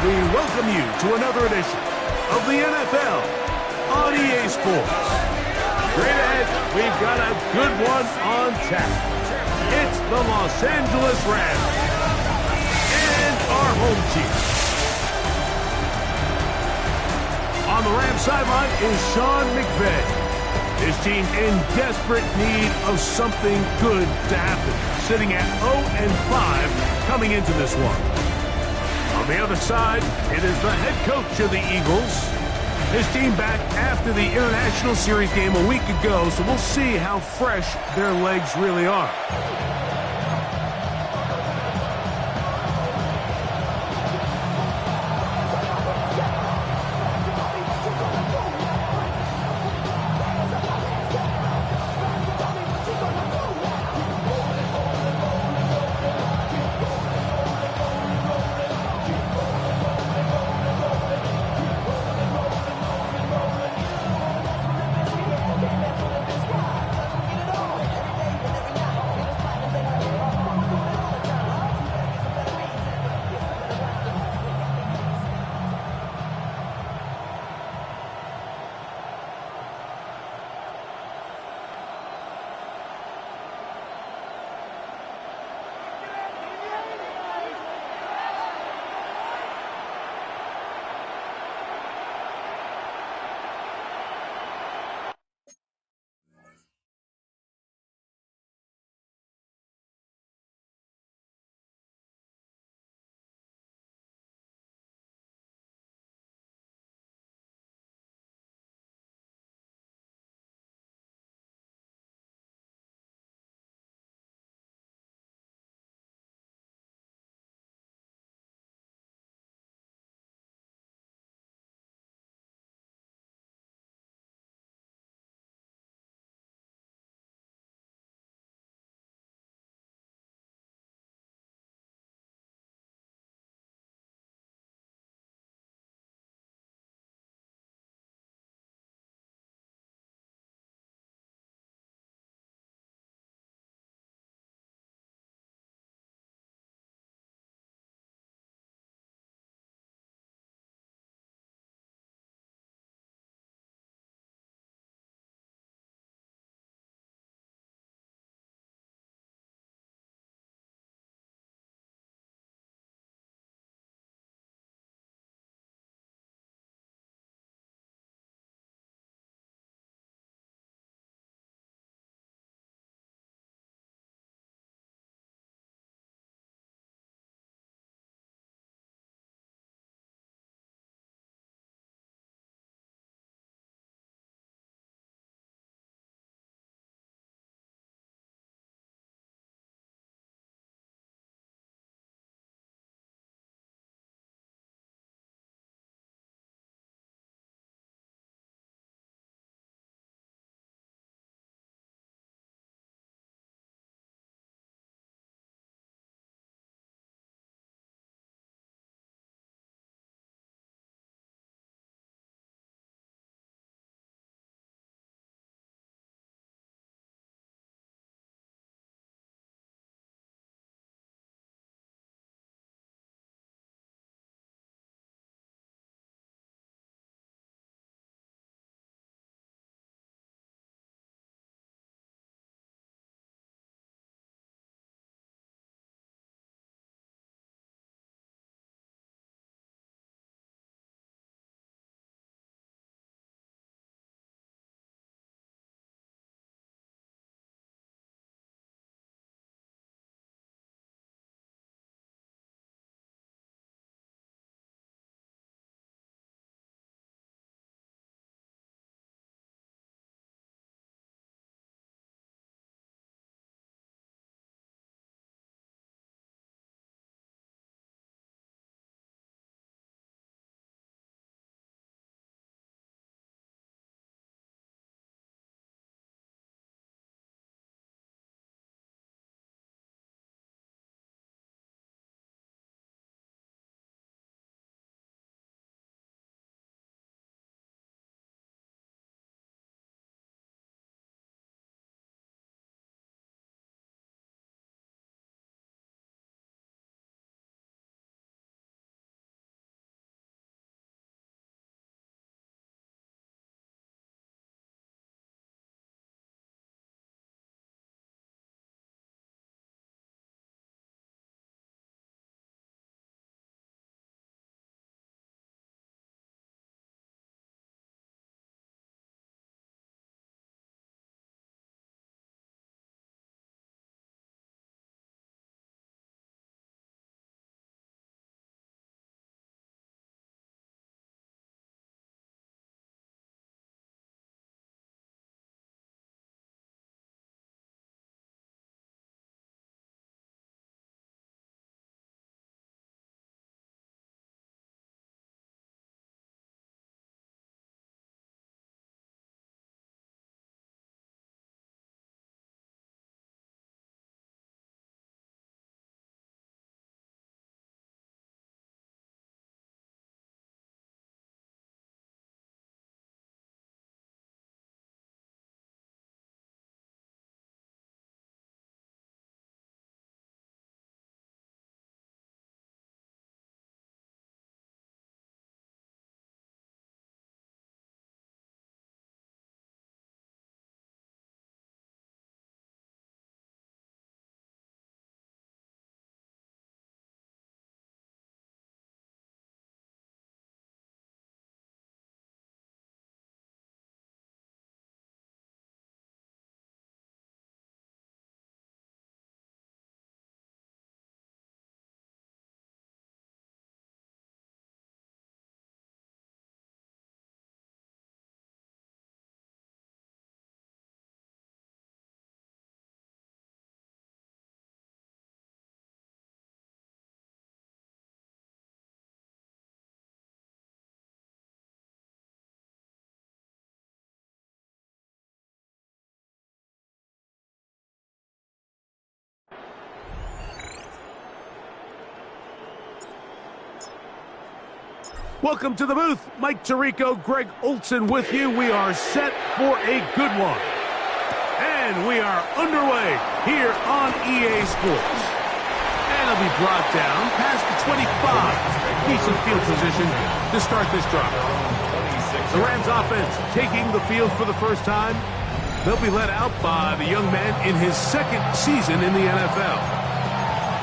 we welcome you to another edition of the NFL on EA Sports. Straight ahead, we've got a good one on tap. It's the Los Angeles Rams and our home team. On the Rams sideline is Sean McVay. His team in desperate need of something good to happen, sitting at 0-5 coming into this one. On the other side, it is the head coach of the Eagles. His team back after the International Series game a week ago, so we'll see how fresh their legs really are. Welcome to the booth. Mike Tirico, Greg Olson with you. We are set for a good one. And we are underway here on EA Sports. And it'll be brought down past the 25. Decent field position to start this drive. The Rams offense taking the field for the first time. They'll be led out by the young man in his second season in the NFL.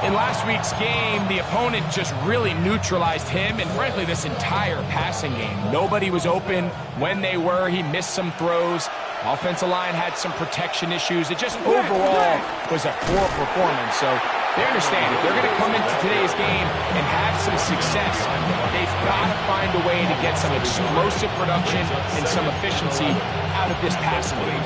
In last week's game, the opponent just really neutralized him and, frankly, this entire passing game. Nobody was open. When they were, he missed some throws. Offensive line had some protection issues. It just overall was a poor performance. So they understand if they're going to come into today's game and have some success, they've got to find a way to get some explosive production and some efficiency out of this passing game.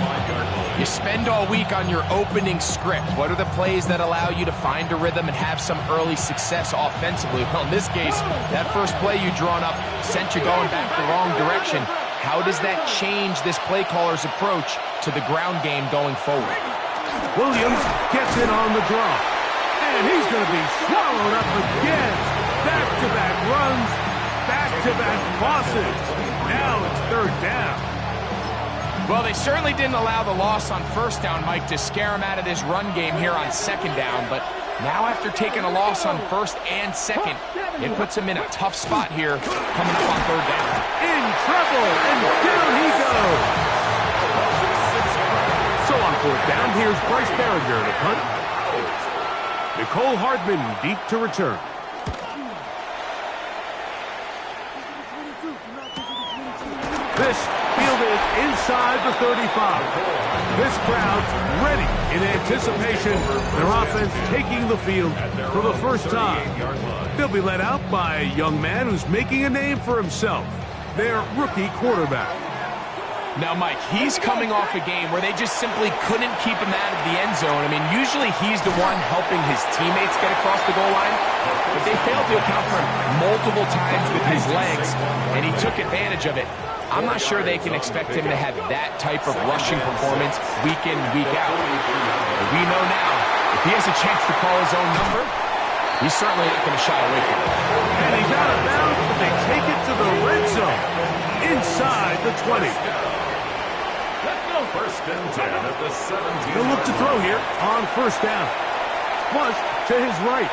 You spend all week on your opening script. What are the plays that allow you to find a rhythm and have some early success offensively? Well, in this case, that first play you drawn up sent you going back the wrong direction. How does that change this play caller's approach to the ground game going forward? Williams gets it on the draw. And he's going to be swallowed up again. Back-to-back runs, back-to-back losses. Now it's third down. Well, they certainly didn't allow the loss on first down, Mike, to scare him out of this run game here on second down. But now after taking a loss on first and second, it puts him in a tough spot here coming up on third down. In trouble, and down he goes. So on fourth down, here's Bryce Berringer to punt. Nicole Hardman deep to return. This fielded inside the 35. This crowd's ready in anticipation. Their offense taking the field for the first time. They'll be led out by a young man who's making a name for himself, their rookie quarterback. Now, Mike, he's coming off a game where they just simply couldn't keep him out of the end zone. I mean, usually he's the one helping his teammates get across the goal line, but they failed to account for him multiple times with his legs, and he took advantage of it. I'm not sure they can expect him to have that type of rushing performance week in, week out. But we know now, if he has a chance to call his own number, he's certainly not going to shy away from it. And he's out of bounds, but they take it to the red zone, inside the 20. First and 10 at the 17. He'll look to throw here on first down. Flush to his right.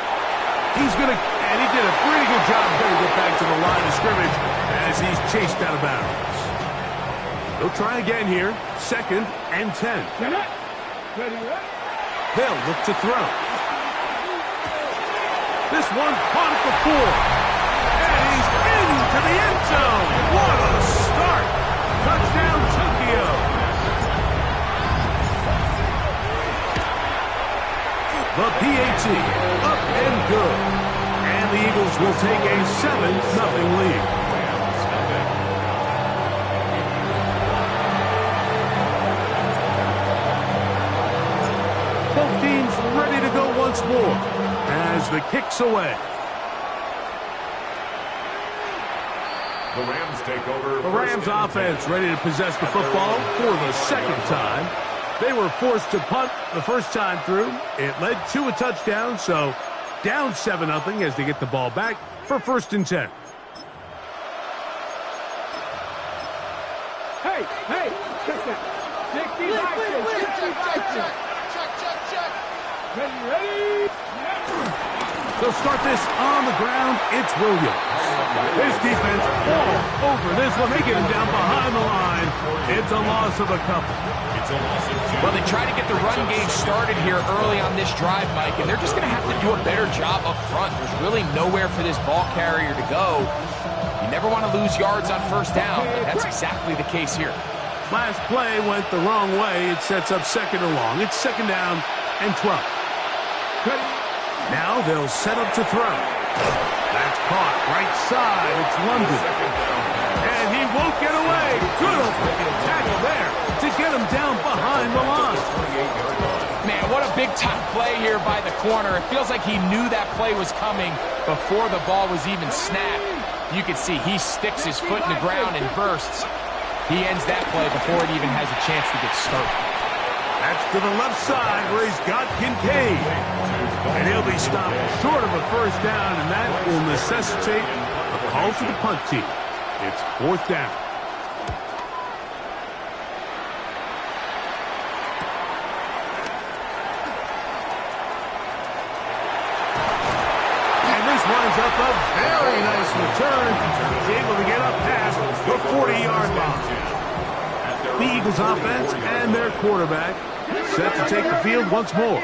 He's going to, and he did a pretty good job getting it back to the line of scrimmage as he's chased out of bounds. They'll try again here, second and 10. They'll look to throw. This one caught at the 4. And he's into the end zone. What a start. Touchdown, Tokyo. The PAT, up and good. And the Eagles will take a 7-0 lead. Both teams ready to go once more as the kick's away. The Rams take over. The Rams offense ready to possess the football for the second time. They were forced to punt the first time through. It led to a touchdown, so down 7-0 as they get the ball back for first and 10. Hey, check that. Check. Ready? They'll start this on the ground. It's Williams. His defense all over this one. They get him down behind the line. It's a loss of a couple. Well, they try to get the run game started here early on this drive, Mike, and they're just going to have to do a better job up front. There's really nowhere for this ball carrier to go. You never want to lose yards on first down, but that's exactly the case here. Last play went the wrong way. It sets up second and long. It's second down and 12. Now they'll set up to throw. That's caught right side. It's London. And he won't get away. Good open tackle there to get him down behind the line. Man, what a big-time play here by the corner. It feels like he knew that play was coming before the ball was even snapped. You can see he sticks his foot in the ground and bursts. He ends that play before it even has a chance to get started. That's to the left side where he's got Kincaid. And he'll be stopped short of a first down, and that will necessitate a called to the punt team. It's 4th down. Winds up a very nice return. He's able to get up past the 40-yard line. The Eagles offense and their quarterback set to take the field once more.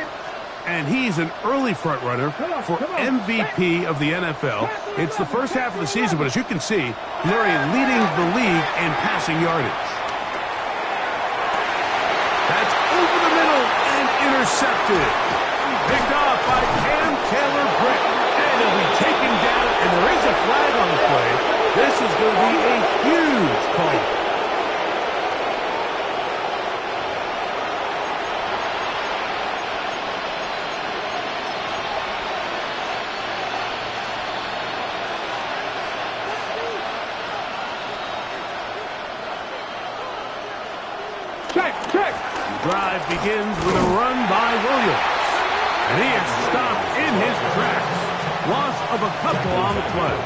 And he's an early front runner for MVP of the NFL. It's the first half of the season, but as you can see, he's already leading the league in passing yardage. That's over the middle and intercepted. Picked off by Cam Taylor-Britt. And he'll be taken down, and there is a flag on the play. This is going to be a huge call. Check. The drive begins with a run by Williams. And he is stopped in his tracks. Loss of a couple on the play.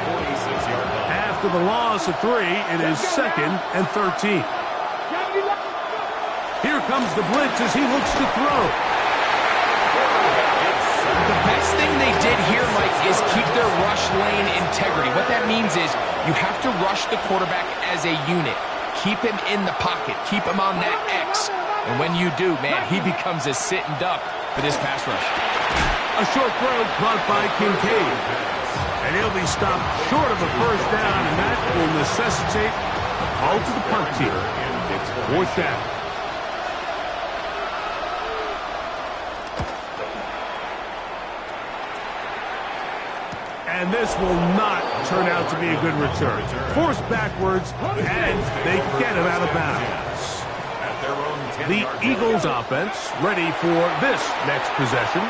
After the loss of 3, it is 2nd and 13. Here comes the blitz as he looks to throw. The best thing they did here, Mike, is keep their rush lane integrity. What that means is you have to rush the quarterback as a unit. Keep him in the pocket. Keep him on that X. And when you do, man, he becomes a sitting duck for this pass rush. A short throw caught by Kincaid. And he'll be stopped short of a first down, and that will necessitate a call to the punt team. It's 4th down. And this will not turn out to be a good return. Forced backwards, and they get him out of bounds. The Eagles offense ready for this next possession.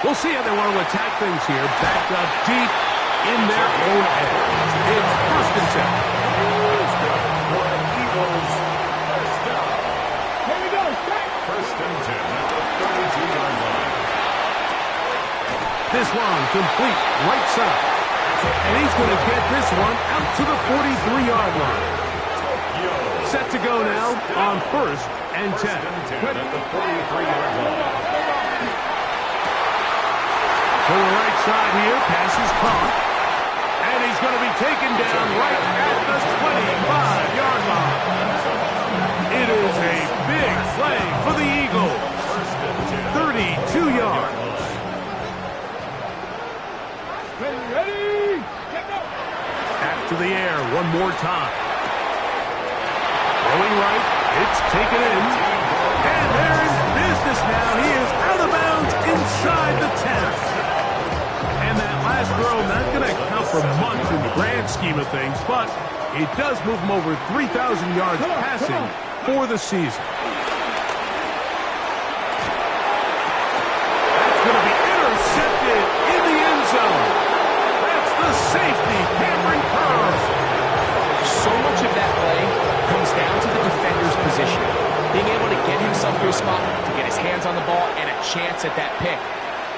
We'll see how they want to attack things here. Backed up deep in their own end. It's 1st and 10. Here we go. Check. 1st and 10 at the 32-yard line. This one complete right side. And he's going to get this one out to the 43-yard line. Set to go now on 1st and 10. At the 43-yard line. To the right side here, pass is caught. And he's going to be taken down right at the 25-yard line. It is a big play for the Eagles. 32 yards. Ready? Back to the air one more time. Going right, it's taken in. And they're in business now. He is out of bounds inside the 10. And that last throw, not going to count for much in the grand scheme of things, but it does move him over 3,000 yards passing for the season. That's going to be intercepted in the end zone. That's the safety, Cameron Curve. So much of that play comes down to the defender's position. Being able to get himself to a spot, to get his hands on the ball, and a chance at that pick.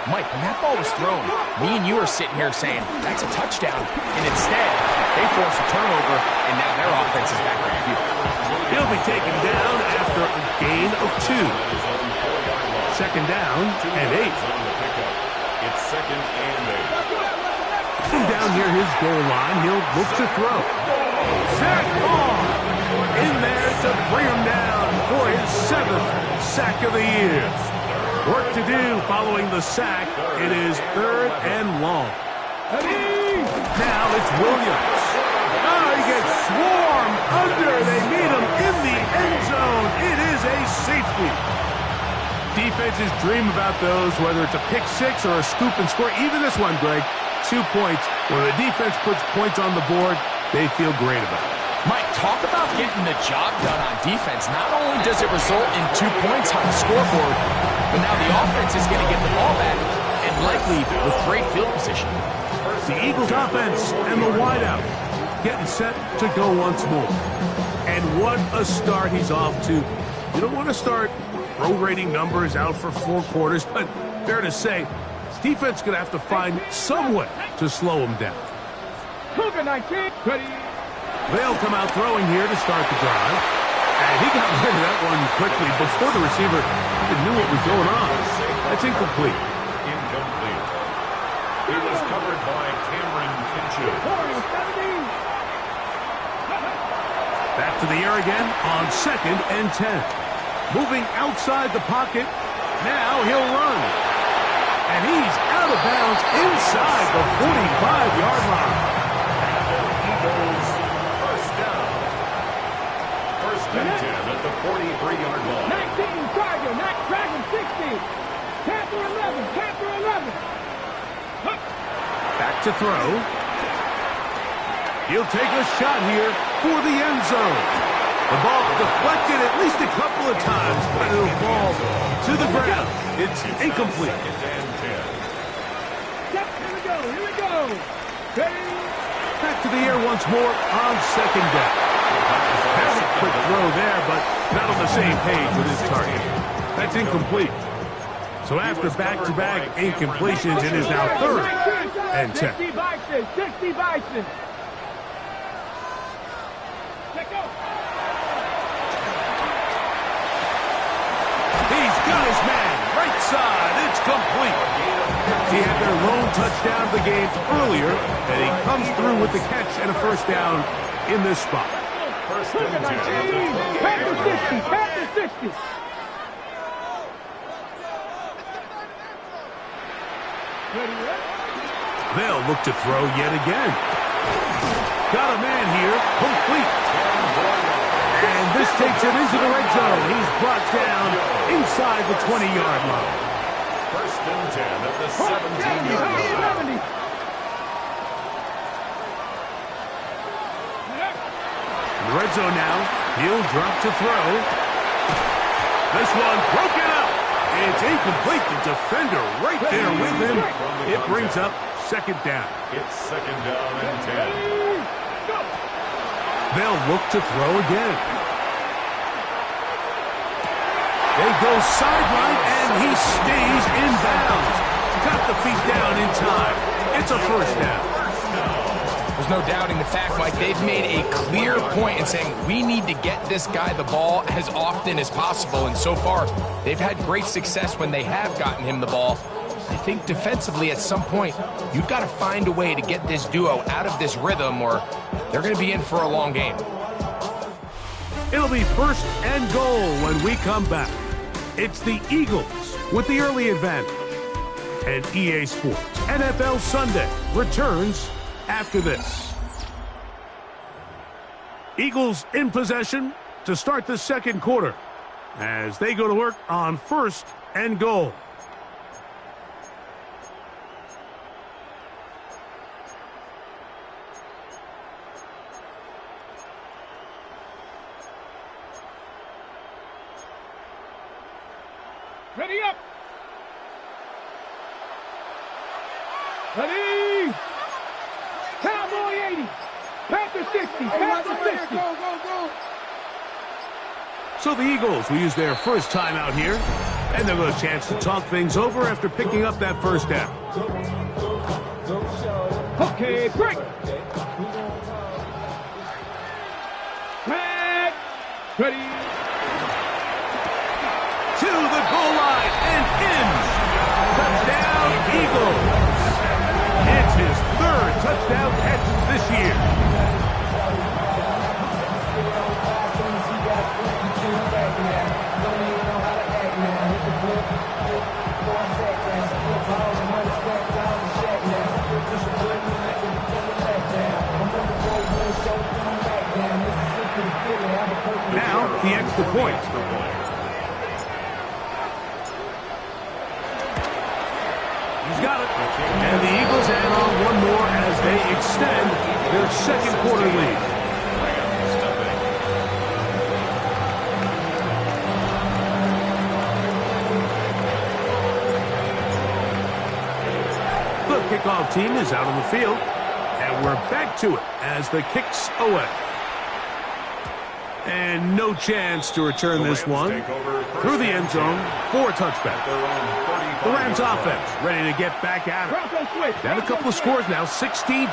Mike, when that ball was thrown, me and you are sitting here saying, that's a touchdown. And instead, they force a turnover, and now their offense is back on the field. He'll be taken down after a gain of 2. 2nd down and 8. It's 2nd and 8. From down near his goal line, he'll look to throw. Sack on! In there to bring him down for his 7th sack of the year. Work to do following the sack. It is 3rd and long. Now it's Williams. Oh, he gets swarmed under. They meet him in the end zone. It is a safety. Defenses dream about those, whether it's a pick six or a scoop and score. Even this one, Greg, 2 points. When the defense puts points on the board, they feel great about it. Mike, talk about getting the job done on defense. Not only does it result in 2 points on the scoreboard, but now the offense is going to get the ball back, and likely with great field position. The Eagles offense and the wideout getting set to go once more. And what a start he's off to. You don't want to start prorating numbers out for 4 quarters, but fair to say, his defense is going to have to find some way to slow him down. Cougar 19. Ready. They'll come out throwing here to start the drive. And he got rid of that one quickly before the receiver even knew what was going on. That's incomplete. Incomplete. He was covered by Cameron Kinchuk. Back to the air again on 2nd and 10. Moving outside the pocket. Now he'll run. And he's out of bounds inside the 45-yard line. Eagles first down. First and 10 at the 43-yard line. 19, Tiger, not Dragon 60. Panther 11, Panther 11. Back to throw. He'll take a shot here for the end zone. The ball deflected at least a couple of times, but it'll fall to the ground. It's incomplete. Yep, here we go, here we go. Ready? Back to the air once more on 2nd down. That's a quick throw there, but not on the same page with his target. That's incomplete. So after back-to-back incompletions, it is now 3rd and 10. 60 Bison, 60 Bison. Let go. He's got his man, right side, it's complete. He had their lone touchdown of the game earlier, and he comes through with the catch and a first down in this spot. First and 10. Panther 60, Panther 60. They'll look to throw yet again. Got a man here, complete. And this takes him into the red zone. He's brought down inside the 20-yard line. First and 10 at the 17-yard line. In the red zone now, he'll drop to throw. This one broken up. It's incomplete. The defender right there with him. It brings up 2nd down. It's 2nd down and 10. They'll look to throw again. They go sideline, and he stays in bounds. Got the feet down in time. It's a first down. There's no doubting the fact, Mike, they've made a clear point in saying we need to get this guy the ball as often as possible. And so far, they've had great success when they have gotten him the ball. I think defensively at some point, you've got to find a way to get this duo out of this rhythm or they're going to be in for a long game. It'll be 1st and goal when we come back. It's the Eagles with the early advantage. And EA Sports NFL Sunday returns after this. Eagles in possession to start the 2nd quarter as they go to work on 1st and goal. Ready up. Ready. Cowboy 80. Panther 60. Panther 60. Go, go, go. So the Eagles will use their first time out here, and they'll get a chance to talk things over after picking up that first down. Okay, break. Back. Ready. To the goal line and in. Touchdown, Eagles. It's his 3rd touchdown catch this year. Now, the extra point. He's got it. And the Eagles add on one more as they extend their 2nd quarter lead. The kickoff team is out on the field, and we're back to it as the kick's away. And no chance to return this one through the end zone for a touchback. The Rams offense ready to get back at it. Down a couple of scores now, 16-0.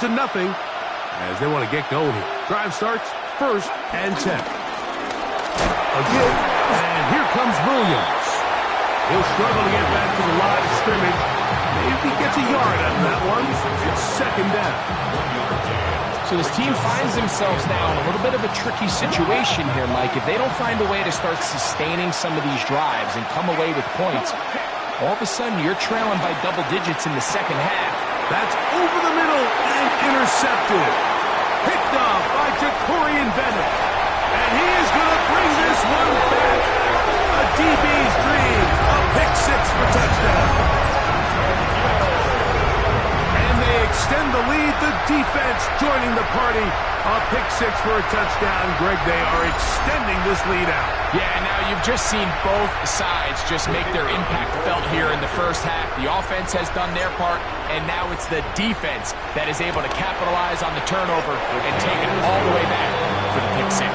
as they want to get going here. Drive starts, 1st and 10. A give, and here comes Williams. He'll struggle to get back to the line of scrimmage. Maybe he gets a yard out of that one. It's 2nd down. So this team finds themselves now in a little bit of a tricky situation here, Mike. If they don't find a way to start sustaining some of these drives and come away with points, all of a sudden you're trailing by double digits in the 2nd half. That's over the middle and intercepted. Picked off by Jacorian Bennett. And he is going to bring this one back. A DB's dream. A pick 6 for touchdown. And they extend the lead. The defense joining the party. A pick 6 for a touchdown. Greg, they are extending this lead out. Yeah, now you've just seen both sides just make their impact felt here in the 1st half. The offense has done their part, and now it's the defense that is able to capitalize on the turnover and take it all the way back for the pick 6.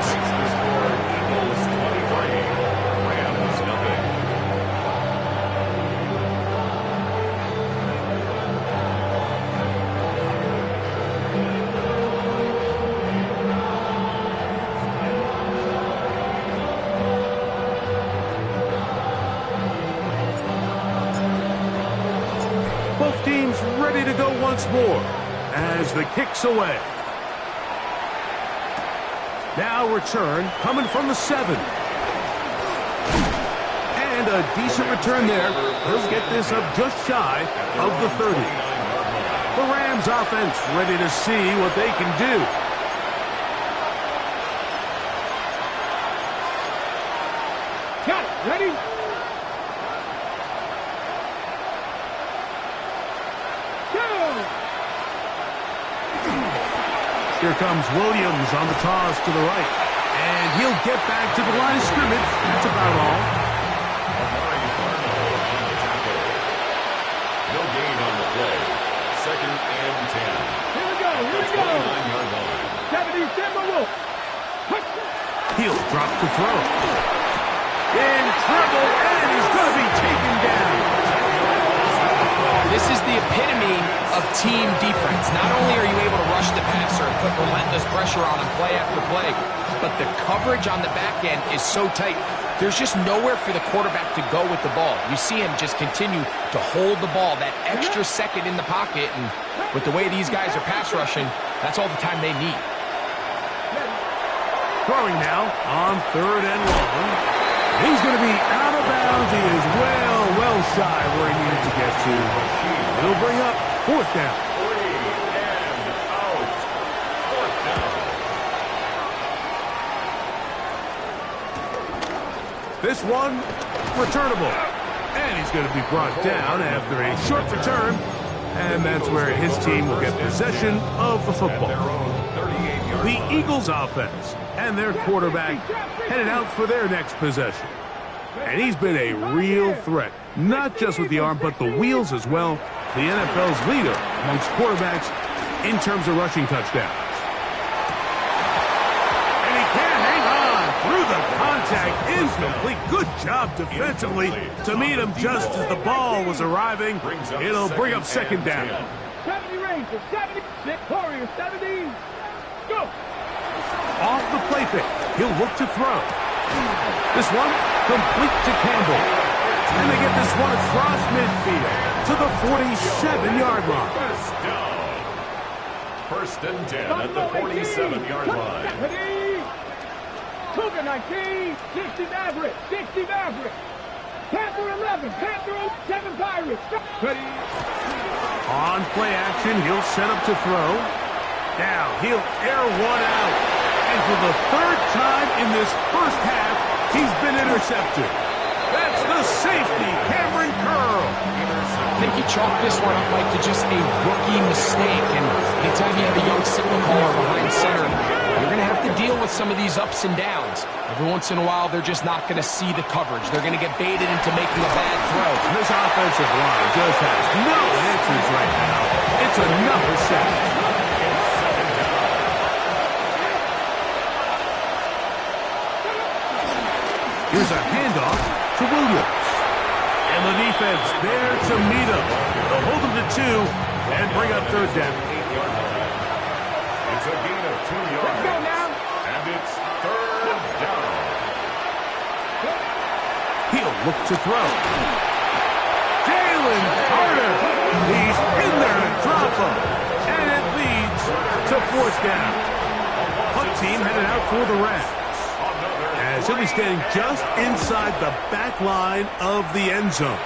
Eagles 23, Rams nothing. Both teams ready to go once more as the kick's away. Now return coming from the 7. And a decent return there. He'll get this up just shy of the 30. The Rams offense ready to see what they can do. Got it. Ready? Here comes Williams on the toss to the right. And he'll get back to the line of scrimmage. That's about all. No gain on the play. 2nd and 10. Here we go. Here we go. 29-yard line. 70 Timberwolves. He'll drop to throw. In trouble, and he's going to be taken down. This is the epitome of team defense. Not only are you able to rush the passer and put relentless pressure on him play after play, but the coverage on the back end is so tight. There's just nowhere for the quarterback to go with the ball. You see him just continue to hold the ball that extra second in the pocket, and with the way these guys are pass rushing, that's all the time they need. Throwing now on 3rd and long. He's going to be out of bounds. He is well shy where he needed to get to. It'll bring up 4th down. 3 and out. 4th down. This one, returnable. And he's going to be brought down after a short return. And that's where his team will get possession of the football. The Eagles offense and their quarterback headed out for their next possession. And he's been a real threat, not just with the arm, but the wheels as well. The NFL's leader amongst quarterbacks in terms of rushing touchdowns. And he can't hang on through the contact. Incomplete. Good job defensively to meet him just as the ball was arriving. It'll bring up 2nd down. 70 Rangers. 70. Victoria. 70. Go. Off the play fake. He'll look to throw. This one complete to Campbell. And they get this one across midfield to the 47-yard line. 1st and 10 at the 47-yard line. Cougar 19, 60 Maverick, 60 Maverick. Panther 11, Panther 7 Pirates. Ready. On play action, he'll set up to throw. Now he'll air one out. And for the 3rd time in this 1st half, he's been intercepted. That's the safety, Cameron Curl. I think you chalk this one up, Mike, to just a rookie mistake. And anytime you have a young signal caller behind center, you're going to have to deal with some of these ups and downs. Every once in a while, they're just not going to see the coverage. They're going to get baited into making a bad throw. This offensive line just has no answers right now. It's another sack. Here's a handoff to Williams. And the defense there to meet him. They'll hold him to 2 and bring up 3rd down. It's a yards. Let's go now. And it's third down. He'll look to throw. Jalen Carter. He's in there to drop him. And it leads to fourth down. Punt team headed out for the Rams. As he'll be standing just inside the back line of the end zone.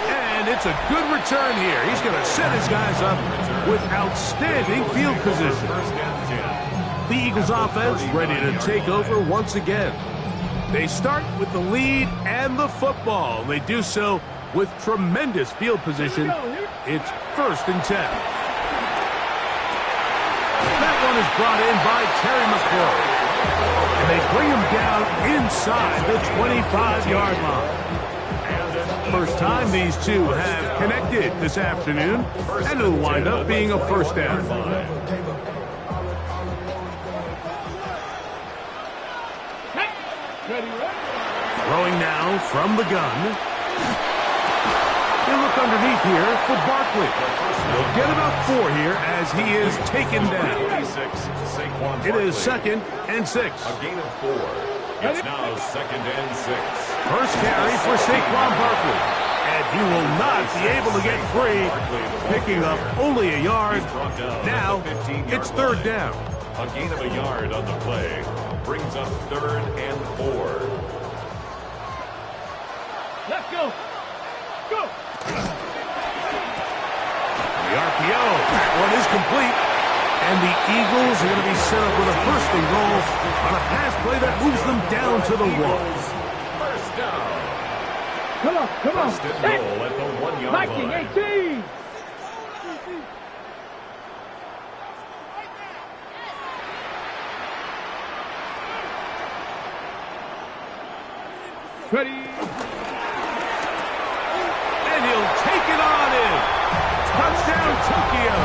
And it's a good return here. He's going to set his guys up with outstanding field position. The Eagles offense ready to take over once again. They start with the lead and the football. They do so with tremendous field position. It's 1st and 10. That one is brought in by Terry McLaurin. And they bring him down inside the 25-yard line. First time these two have connected this afternoon, and it'll wind up being a first down. Throwing now from the gun. He'll look underneath here for Barkley. He'll get about 4 here as he is taken down. It is 2nd and 6. A gain of 4. It's now 2nd and 6. First carry for Saquon Barkley. And he will not be able to get free, picking up only a yard. Now it's 3rd down. A gain of a yard on the play brings up 3rd and 4. Let's go. Go. The RPO, that one is complete. And the Eagles are going to be set up with a 1st and goal on a pass play that moves them down to the 1. First down. Come on, come on. First and goal at the 1-yard line. 19-18. Ready. And he'll take it on in. Touchdown, Tokyo.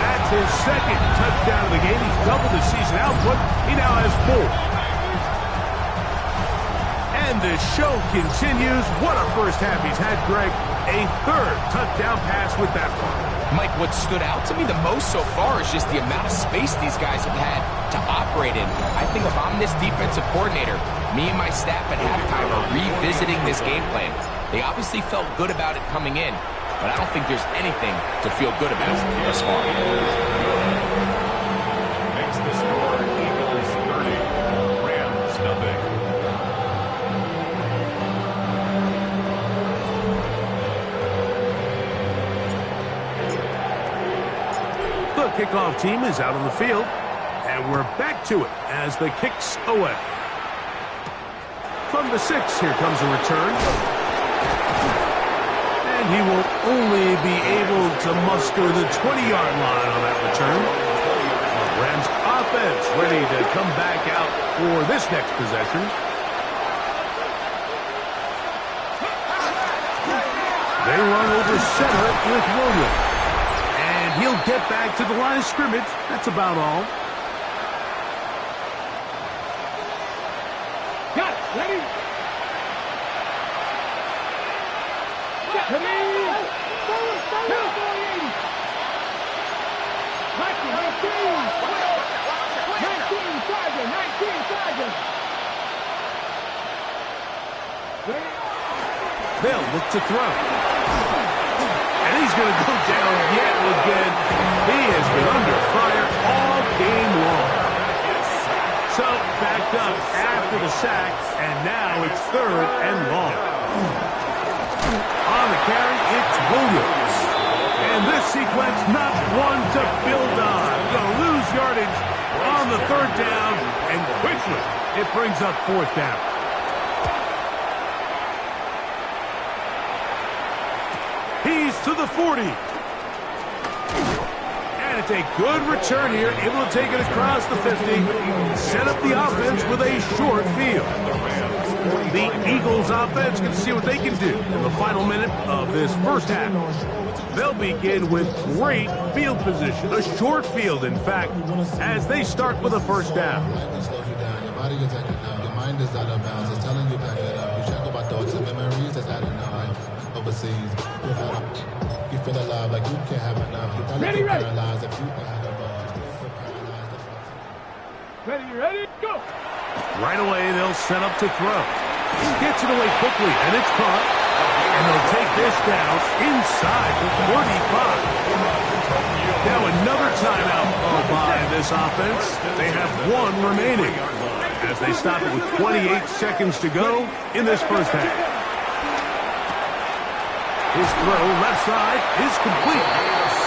That's his 2nd touchdown of the game. He's doubled his season output. He now has 4. And the show continues. What a first half he's had, Greg. A 3rd touchdown pass with that one. Mike, what stood out to me the most so far is just the amount of space these guys have had to operate in. I think if I'm this defensive coordinator, me and my staff at halftime are revisiting this game plan. They obviously felt good about it coming in, but I don't think there's anything to feel good about thus far. Makes the score Eagles 30, Rams nothing. The kickoff team is out on the field, and we're back to it as the kick's away. From the 6, here comes a return. And he will only be able to muster the 20-yard line on that return. Rams offense ready to come back out for this next possession. They run over center with Williams. And he'll get back to the line of scrimmage. That's about all. Got it. Ready. Come in. 19, They'll look to throw. And he's going to go down yet again. He has been under fire all game long. So backed up after the sack, and now it's 3rd and long. On the carry, it's Williams. And this sequence, not one to build on. Going to lose yardage on the 3rd down, and quickly it brings up 4th down. He's to the 40. And it's a good return here, able to take it across the 50, set up the offense with a short field. The Eagles offense can see what they can do in the final minute of this first half. They'll begin with great field position, a short field, in fact, as they start with a 1st down. Your body is acting up. Your mind is out of bounds. It's telling you back it up. You check about thoughts and memories that's adding up overseas. You feel alive. alive. Like, you can't have enough. You gotta Ready, feel ready. paralyzed. If you can have the ball, you still feel paralyzed. Ready, go! Right away, they'll set up to throw. He gets it away quickly, and it's caught. And they'll take this down inside the 35. Now another timeout called by this offense. They have one remaining as they stop it with 28 seconds to go in this first half. His throw left side is complete.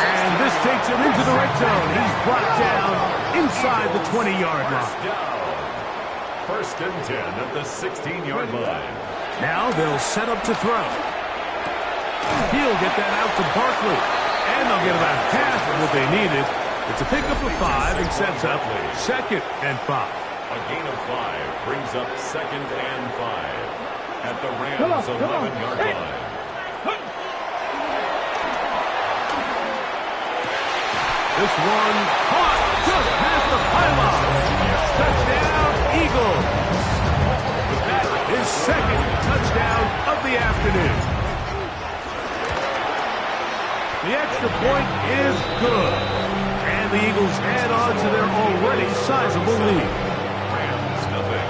And this takes him into the red zone. He's brought down inside the 20-yard line. First and 10 at the 16-yard line. Now they'll set up to throw. He'll get that out to Barkley. And they'll get about half of what they needed. It's a pickup of 5 and sets up 2nd and 5. A gain of 5 brings up 2nd and 5 at the Rams' 11-yard line. This one caught just past the pylon. Touchdown, Eagles. That is 2nd touchdown of the afternoon. The extra point is good. And the Eagles add on to their already sizable lead. Rams, nothing.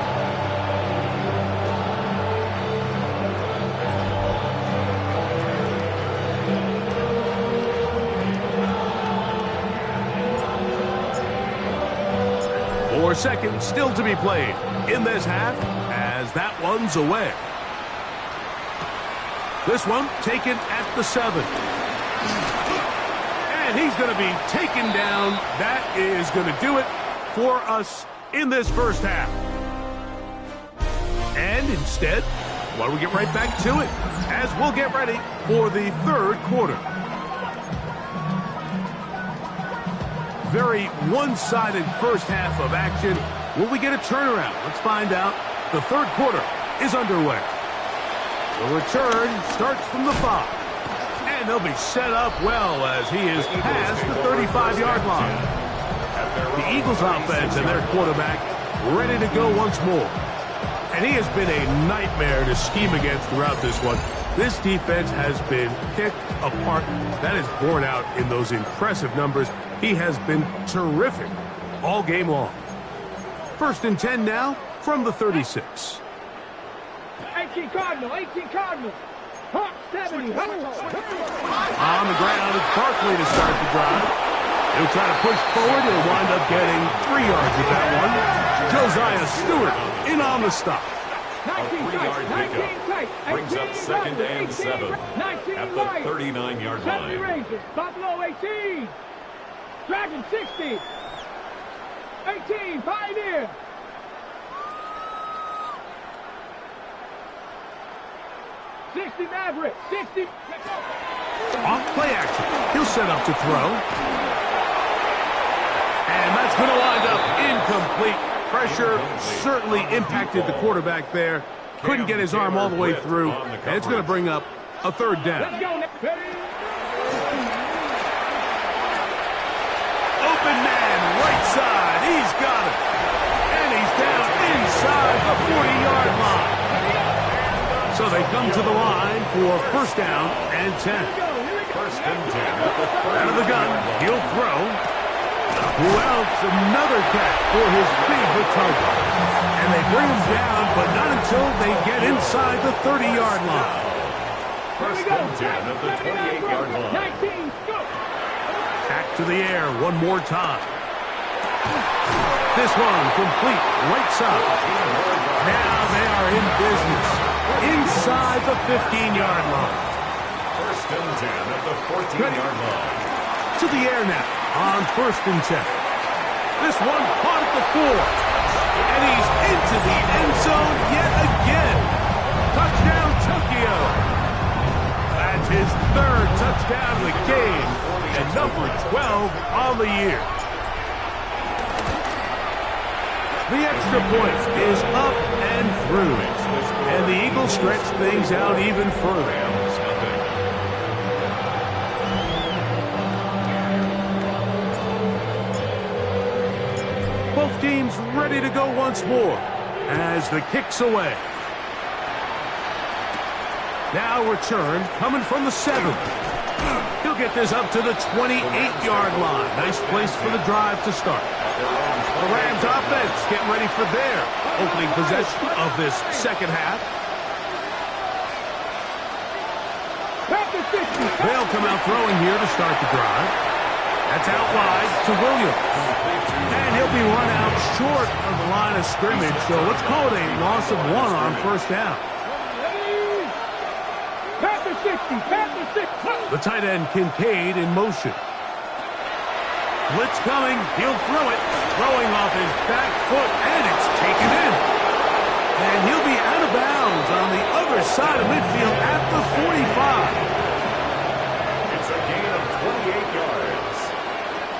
Four seconds still to be played in this half as that one's away. This one taken at the 7. And he's going to be taken down. That is going to do it for us in this first half. And instead, why don't we get right back to it as we'll get ready for the third quarter. Very one-sided first half of action. Will we get a turnaround? Let's find out. The third quarter is underway. The return starts from the 5. And they'll be set up well as he is past the 35-yard line. The Eagles offense and their quarterback ready to go once more. And he has been a nightmare to scheme against throughout this one. This defense has been picked apart. That is borne out in those impressive numbers. He has been terrific all game long. First and 10 now from the 36. 18 Cardinal. Hawk 70. On the ground, it's Barkley to start the drive. He'll try to push forward. He'll wind up getting 3 yards with that one. Josiah Stewart in on the stop. A 3-yard pickup brings up 2nd and 7 at the 39-yard line. Rangers, Buffalo 18. Dragon 60. 18, Pioneer. Maverick, 60. Off play action. He'll set up to throw. And that's going to wind up incomplete. Pressure certainly impacted the quarterback there. Couldn't get his arm all the way through. And it's going to bring up a third down. Let's go. Open man, right side. He's got it. And he's down inside the 40-yard line. So they come to the line for first down and 10. First and 10 at the 40. Out of the gun, he'll throw. Who else? Another catch for his favorite target. And they bring him down, but not until they get inside the 30-yard line. First and 10 at the 28-yard line. 19, go. Back to the air one more time. This one complete right side. Now they are in business. Inside the 15-yard line. First and 10 at the 14-yard line. To the air now on first and 10. This one caught at the 4. And he's into the end zone yet again. Touchdown, Tokyo. That's his 3rd touchdown of the game. And number 12 on the year. The extra point is up and through. And the Eagles stretch things out even further. Both teams ready to go once more as the kick's away. Now return coming from the 7. He'll They'll get this up to the 28-yard line. Nice place for the drive to start. The Rams offense getting ready for their opening possession of this second half. They'll come out throwing here to start the drive. That's out wide to Williams. And he'll be run out short of the line of scrimmage, so let's call it a loss of 1 on first down. The tight end Kincaid in motion. Blitz coming. He'll throw it. Throwing off his back foot, and it's taken in. And he'll be out of bounds on the other side of midfield at the 45. It's a gain of 28 yards.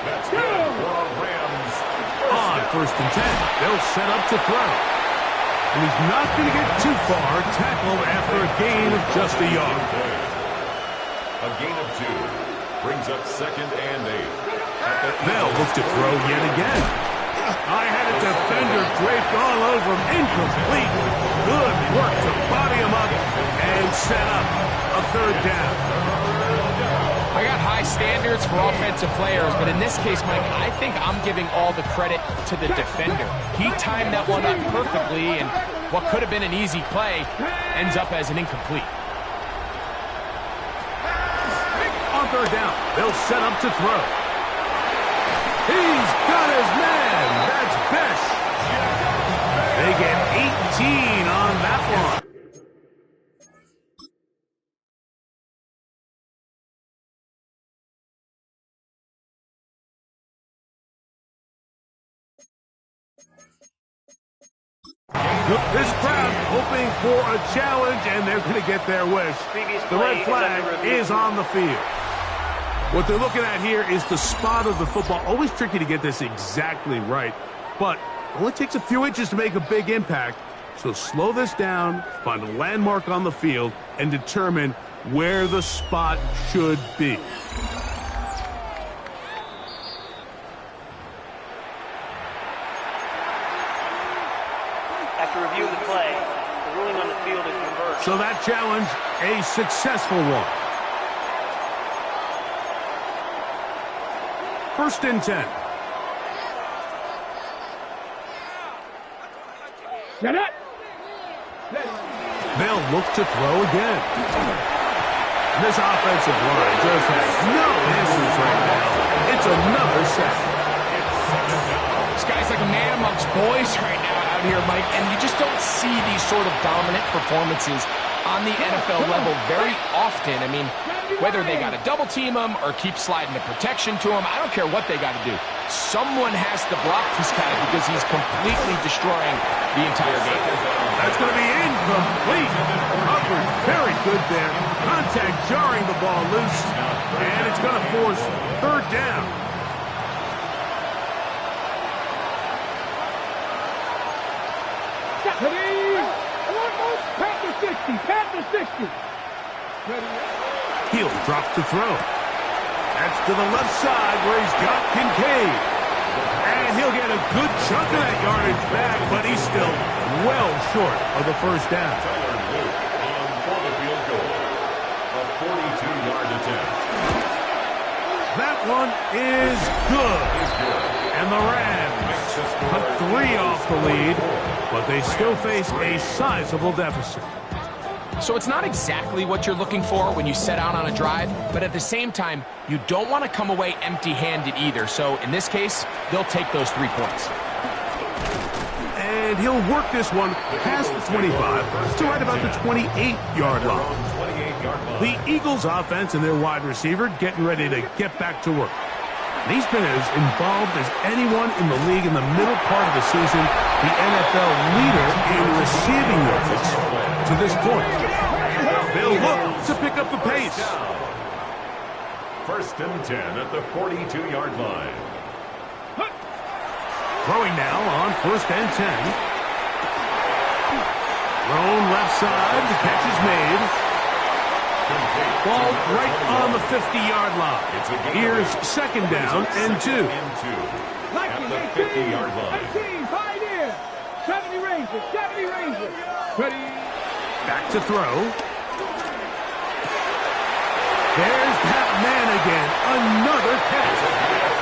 That's good for our Rams. On first and 10, they'll set up to throw. And he's not going to get too far, tackled after a gain of just a yard. A gain of 2 brings up second and 8. They'll look to throw yet again. I had a defender draped all over him. Incomplete. Good work to body him up and set up a third down. I got high standards for offensive players, but in this case, Mike, I think I'm giving all the credit to the defender. He timed that one up perfectly, and what could have been an easy play ends up as an incomplete. On third down, they'll set up to throw. He's got his man. That's Besh. They get 18 on that one. This crowd hoping for a challenge, and they're going to get their wish. The red flag is on the field. What they're looking at here is the spot of the football. Always tricky to get this exactly right, but it only takes a few inches to make a big impact. So slow this down, find a landmark on the field, and determine where the spot should be. After reviewing the play, the ruling on the field is reversed. So that challenge, a successful one. First and 10. They'll look to throw again. This offensive line just has no answers right now. It's another sack. This guy's like a man amongst boys right now out here, Mike, and you just don't see these sort of dominant performances on the NFL level very often. I mean, whether they got to double team him or keep sliding the protection to him, I don't care what they got to do. Someone has to block this guy because he's completely destroying the entire game. That's going to be incomplete. Covered very good there. Contact jarring the ball loose, and it's going to force third down. Past the 60. He'll drop to throw. That's to the left side where he's got Kincaid. And he'll get a good chunk of that yardage back, but he's still well short of the first down. For the field goal, a 42-yard attempt. That one is good. And the Rams cut 3 off the lead, but they still face a sizable deficit. So it's not exactly what you're looking for when you set out on a drive, but at the same time, you don't want to come away empty-handed either. So in this case, they'll take those 3 points. And he'll work this one past the 25 to right about the 28-yard line. The Eagles offense and their wide receiver getting ready to get back to work. And he's been as involved as anyone in the league in the middle part of the season, the NFL leader in receiving yards to this point. They'll look to pick up the pace. First and 10 at the 42-yard line. Throwing now on first and 10. Thrown left side, the catch is made. Ball right on the 50-yard line. Here's second down and 2. At the 50-yard line. 18, pioneer. 70 Rangers, 70 Rangers. Ready. Back to throw. There's that man And again, another catch.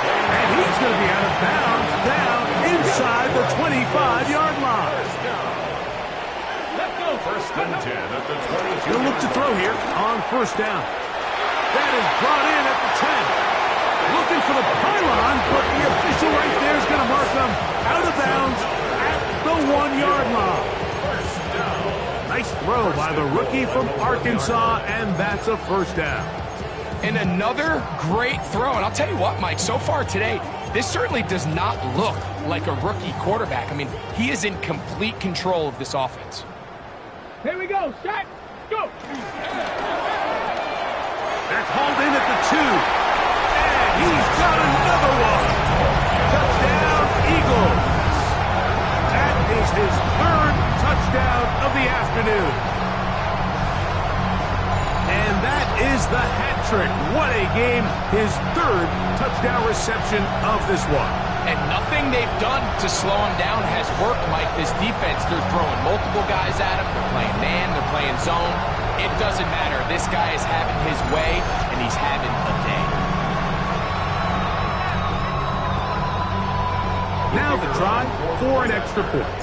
And he's going to be out of bounds down inside the 25-yard line. First and 10 at the 22. He'll look to throw here on first down. That is brought in at the 10. Looking for the pylon, but the official right there is going to mark them out of bounds at the 1-yard line. Nice throw by the rookie from Arkansas, and that's a first down. And another great throw. And I'll tell you what, Mike, so far today, this certainly does not look like a rookie quarterback. I mean, he is in complete control of this offense. Here we go. Set. Go. That's hauled in at the 2. And he's got another one. Touchdown, Eagles. That is his third touchdown of the afternoon. And that is the hat trick. What a game. His third touchdown reception of this one. And nothing they've done to slow him down has worked, Mike. This defense, they're throwing multiple guys at him. They're playing man, they're playing zone. It doesn't matter. This guy is having his way, and he's having a day. Now the try for an extra point.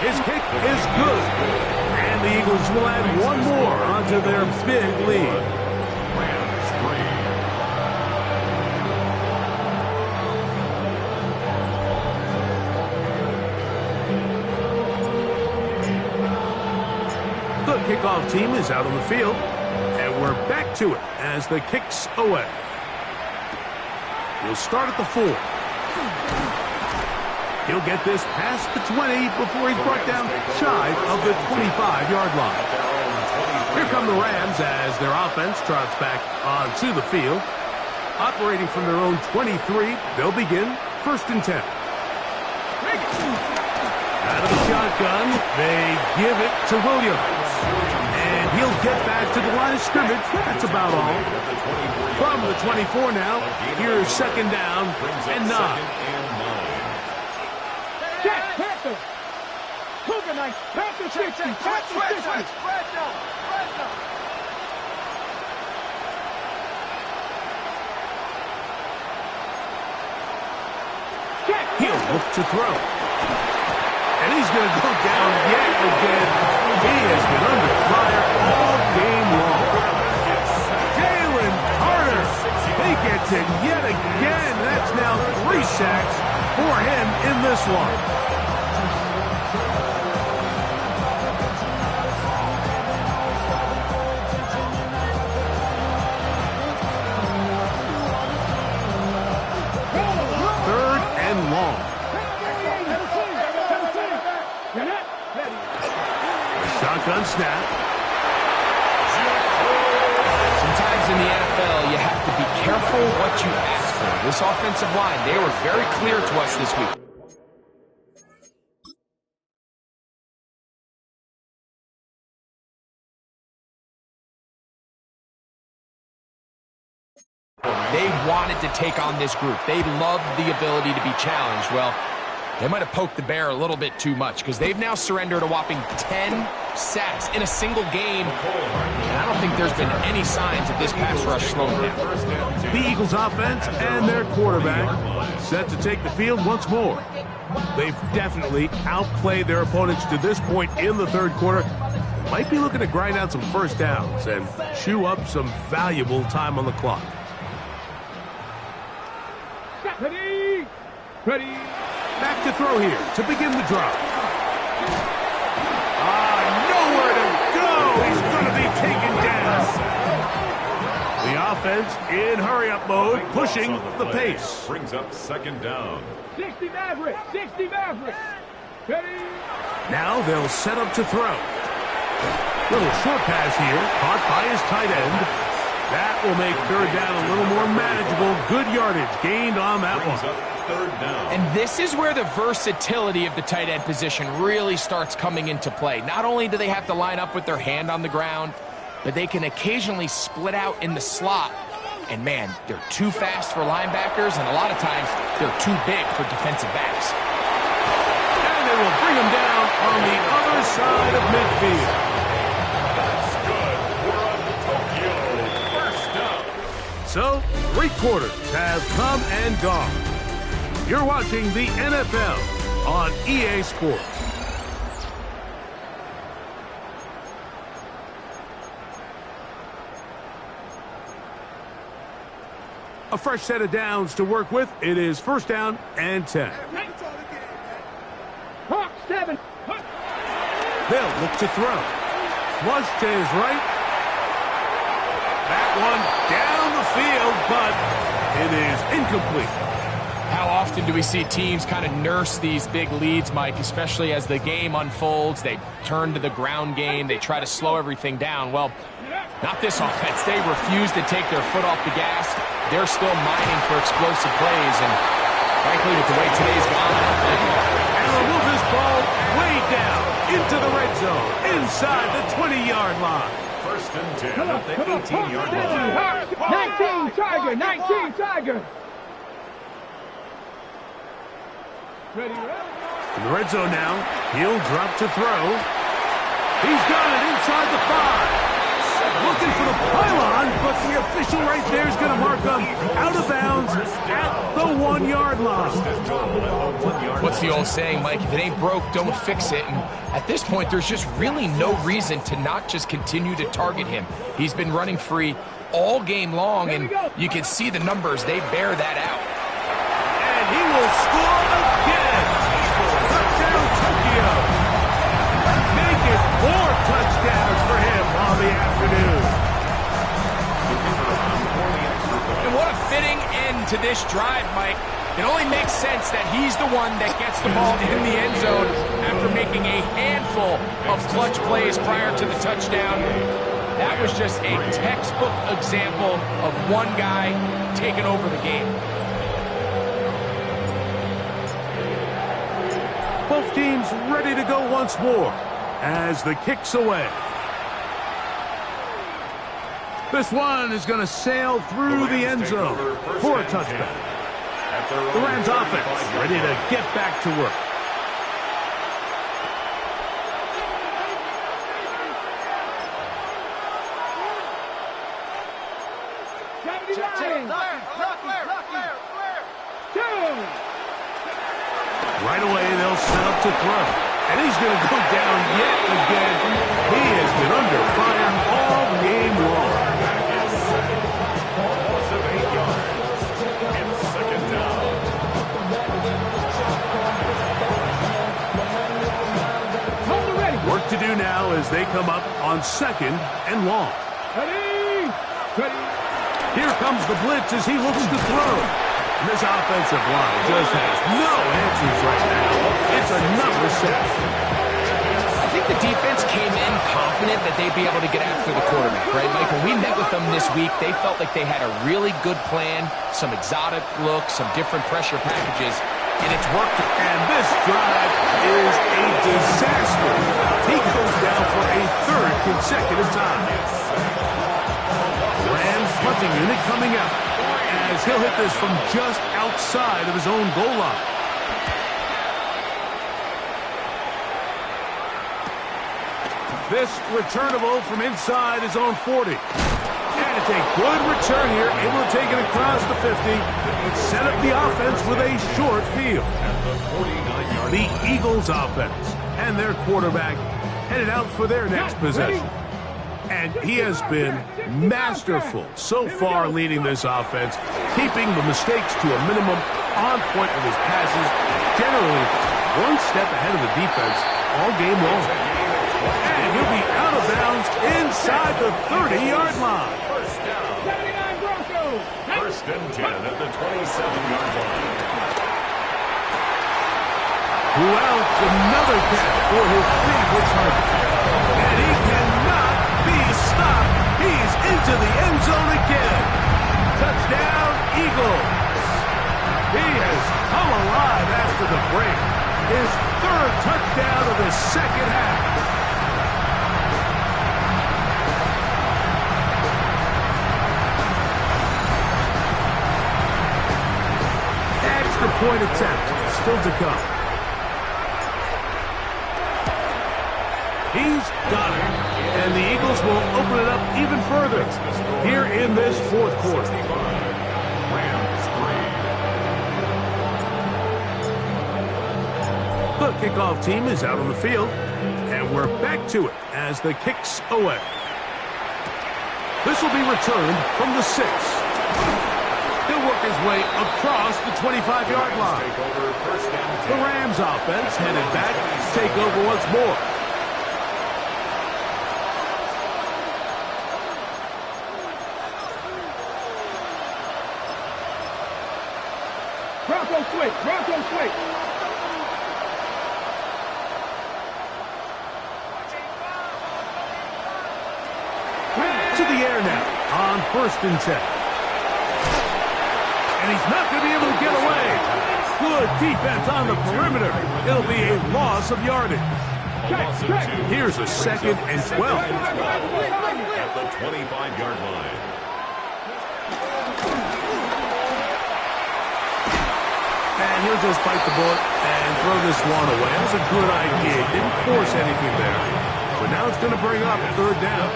His kick is good. And the Eagles will add one more onto their big lead. The kickoff team is out on the field, and we're back to it as the kick's away. He'll start at the 4. He'll get this past the 20 before he's brought down shy of the 25-yard line. Here come the Rams as their offense trots back onto the field. Operating from their own 23, they'll begin first and 10. Out of the shotgun, they give it to Williams. And he'll get back to the line of scrimmage. That's about all. From the 24 now, here's second down and 9. Check. Panther. Cougar nice. Panther 60. Panther 60. He'll look to throw. And he's going to go down yet again. He has been under fire all game long. Jalen Carter, he gets it yet again. That's now 3 sacks for him in this one. Long. Shotgun snap. Sometimes in the NFL, you have to be careful what you ask for. This offensive line, they were very clear to us this week. They wanted to take on this group. They loved the ability to be challenged. Well, they might have poked the bear a little bit too much because they've now surrendered a whopping 10 sacks in a single game. And I don't think there's been any signs of this pass rush slowing down. The Eagles offense and their quarterback set to take the field once more. They've definitely outplayed their opponents to this point in the third quarter. Might be looking to grind out some first downs and chew up some valuable time on the clock. Ready. Ready. Back to throw here to begin the drive. Nowhere to go. He's going to be taken down. The offense in hurry-up mode, pushing the pace. Brings up second down. 60 Maverick. 60 Maverick. Ready. Now they'll set up to throw. Little short pass here, caught by his tight end. That will make third down a little more manageable. Good yardage gained on that one. Third down. And this is where the versatility of the tight end position really starts coming into play. Not only do they have to line up with their hand on the ground, but they can occasionally split out in the slot. And man, they're too fast for linebackers, and a lot of times they're too big for defensive backs. And they will bring him down on the other side of midfield. That's good work So, 3 quarters have come and gone. You're watching the NFL on EA Sports. A fresh set of downs to work with. It is 1st down and 10. Hawk 7. They'll look to throw. Flush to his right. That one down the field, but it is incomplete. How often do we see teams kind of nurse these big leads, Mike, especially as the game unfolds? They turn to the ground game. They try to slow everything down. Well, not this offense. They refuse to take their foot off the gas. They're still mining for explosive plays, and frankly, with the way today's gone, and they'll move this ball way down into the red zone, inside the 20-yard line. 1st and 10 at the 18-yard line. 19 Tiger, 19 Tiger. Ready, In the red zone now, he'll drop to throw. He's got it inside the 5. Looking for the pylon, but the official right there is going to mark him out of bounds at the 1-yard line. What's the old saying, Mike? If it ain't broke, don't fix it. And at this point, there's just really no reason to not just continue to target him. He's been running free all game long, and you can see the numbers. They bear that out. And he will score again. Touchdown, Tokyo. Make it 4 touchdowns for him on the afternoon. And what a fitting end to this drive, Mike. It only makes sense that he's the one that gets the ball in the end zone after making a handful of clutch plays prior to the touchdown. That was just a textbook example of one guy taking over the game. Both teams ready to go once more as the kick's away. This one is going to sail through the end zone for a touchback. The Rams offense ready to get back to work. Right away, they'll set up to throw. And he's going to go down yet again. He has been under fire all game long. Work to do now as they come up on 2nd and long. Ready? Here comes the blitz as he looks to throw. And this offensive line just has no answers right now. It's another sack. I think the defense came in confident that they'd be able to get after the quarterback, right, Mike? When we met with them this week, they felt like they had a really good plan, some exotic looks, some different pressure packages, and it's worked. And this drive is a disaster. He goes down for a 3rd consecutive time. Rams punting unit coming out as he'll hit this from just outside of his own goal line. This returnable from inside his own 40. And it's a good return here, able to take it across the 50 and set up the offense with a short field. The Eagles offense and their quarterback headed out for their next possession. And he has been masterful so far leading this offense, keeping the mistakes to a minimum, on point with his passes, generally one step ahead of the defense all game long. And he'll be out of bounds inside the 30-yard line. 1st and 10 at the 27-yard line. Who else? Another catch for his favorite target. And he cannot be stopped. He's into the end zone again. Touchdown, Eagles. He has come alive after the break. His 3rd touchdown of the 2nd half. Point attempt still to come. He's got it. And the Eagles will open it up even further here in this fourth quarter. Rams 3. The kickoff team is out on the field, and we're back to it as the kick's away. This will be returned from the 6. He'll work his way across the 25-yard line. The Rams offense headed back to take over once more. Bronco switch, Bronco switch. To the air now on 1st and 10. And he's not going to be able to get away. Good defense on the perimeter. It'll be a loss of yardage. Here's a 2nd and 12. At the 25-yard line. And he'll just bite the bullet and throw this one away. That was a good idea. Didn't force anything there. But now it's going to bring up 3rd down.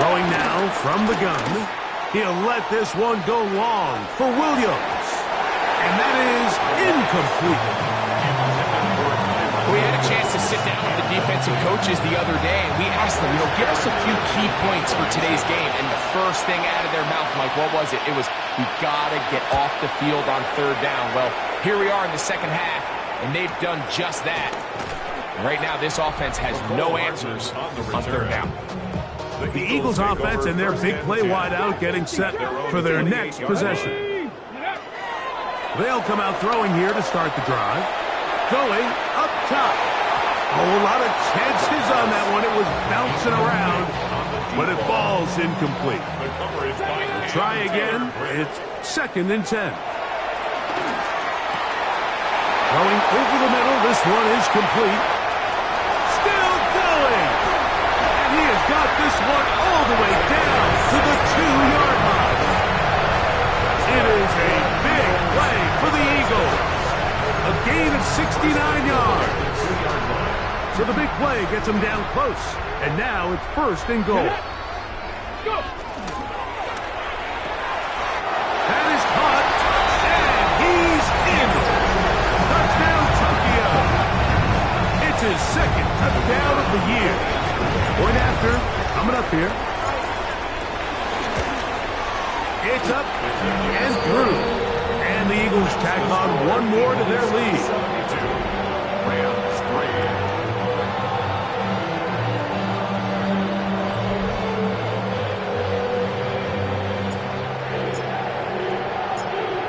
Throwing now from the gun. He'll let this one go long for Williams. And that is incomplete. We had a chance to sit down with the defensive coaches the other day, and we asked them, give us a few key points for today's game. And the first thing out of their mouth, Mike, what was it? It was, we got to get off the field on 3rd down. Well, here we are in the second half, and they've done just that. And right now, this offense has no answers on 3rd down. The Eagles offense and their big play wideout getting set for their next possession. They'll come out throwing here to start the drive. Going up top. A whole lot of chances on that one. It was bouncing around, but it falls incomplete. We'll try again. It's 2nd and 10. Going over the middle. This one is complete. Still going. And he has got this one all the way down to the 2-yard line. It is a big play for the Eagles. A gain of 69 yards. So the big play gets him down close. And now it's 1st and goal. Go. That is caught. And he's in. Touchdown, Tokyo. It's his 2nd touchdown of the year. Point after. Coming up here. It's up and through. And the Eagles tack on one more to their lead. Rams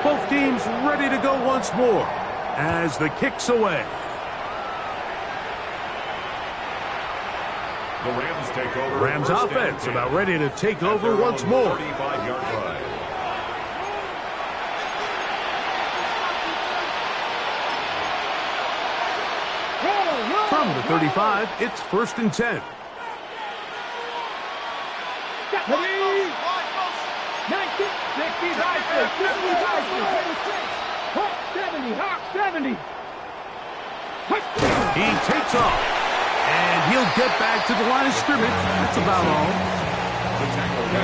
3. Both teams ready to go once more as the kick's away. The Rams take over. Rams offense about ready to take over once more. 35-yard line. From the 35, it's 1st and 10. 19, 70. He takes off, and he'll get back to the line of scrimmage. That's about all.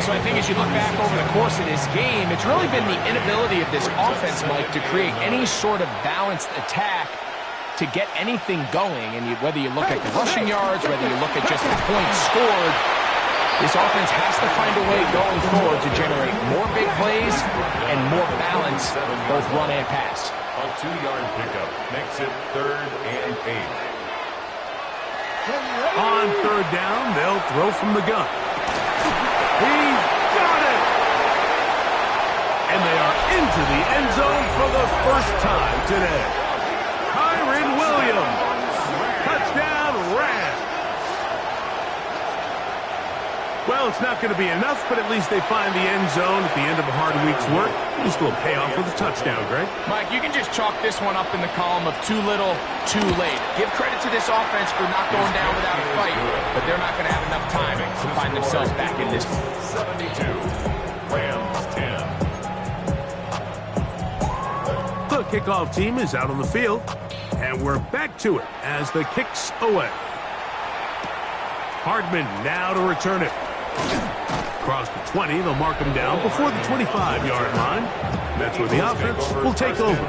So I think as you look back over the course of this game, it's really been the inability of this offense, Mike, to create any sort of balanced attack to get anything going. And whether you look at the rushing yards, whether you look at just the points scored, this offense has to find a way going forward to generate more big plays and more balance, both run and pass. A 2-yard pickup makes it 3rd and 8. On 3rd down, they'll throw from the gun. He's got it! And they are into the end zone for the first time today. Williams. Touchdown, Rams. Well, it's not going to be enough, but at least they find the end zone at the end of a hard week's work. This will pay off with a touchdown, Greg. Mike, you can just chalk this one up in the column of too little, too late. Give credit to this offense for not going down without a fight, but they're not going to have enough time to find themselves back in this one. 72, Rams 10. The kickoff team is out on the field, and we're back to it as the kick's away. Hardman now to return it. Across the 20, they'll mark him down before the 25-yard line. That's where the offense will take over.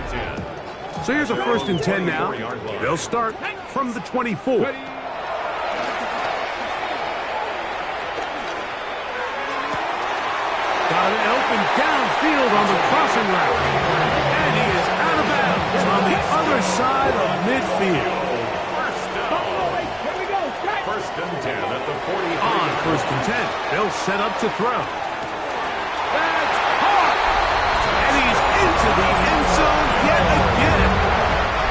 So here's a 1st and 10 now. They'll start from the 24. Got an open downfield on the crossing route. And he is out of bounds on the other side of midfield. First and 10 at the 40. On 1st and 10, they'll set up to throw. That's hard! And he's into the end zone yet again.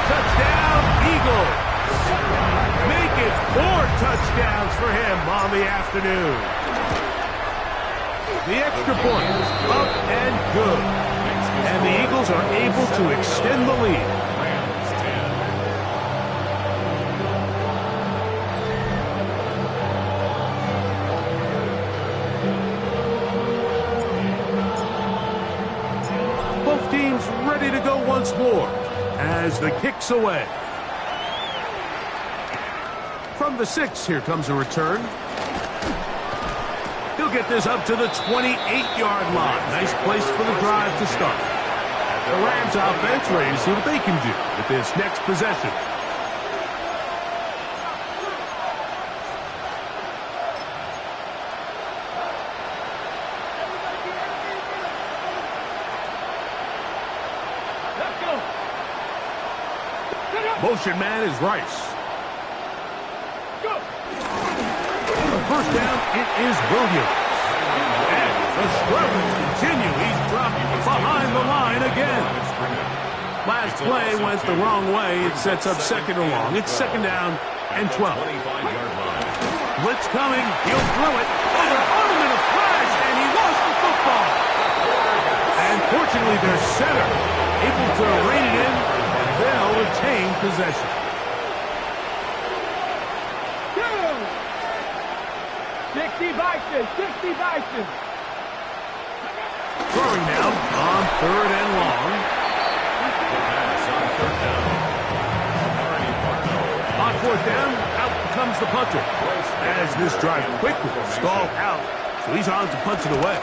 Touchdown, Eagles. Make it 4 touchdowns for him on the afternoon. The extra point is up and good. And the Eagles are able to extend the lead. Both teams ready to go once more as the kick's away. From the 6, here comes a return. He'll get this up to the 28-yard line. Nice place for the drive to start. The Rams offense ready to see what they can do with this next possession. Motion man is Rice. First down, it is Williams. And the struggles continue. He's dropped behind the line again. Last play went the wrong way. It sets up 2nd and long. It's 2nd down and 12. Blitz coming. He'll throw it. On him in a flash, and he lost the football. And fortunately, their center able to rein it in, and they'll retain possession. 60 Vikings, 60 Vikings. Throwing now on 3rd and long. On 4th down, out comes the punter. As this drive quickly stalled out, so he's on to punch it away.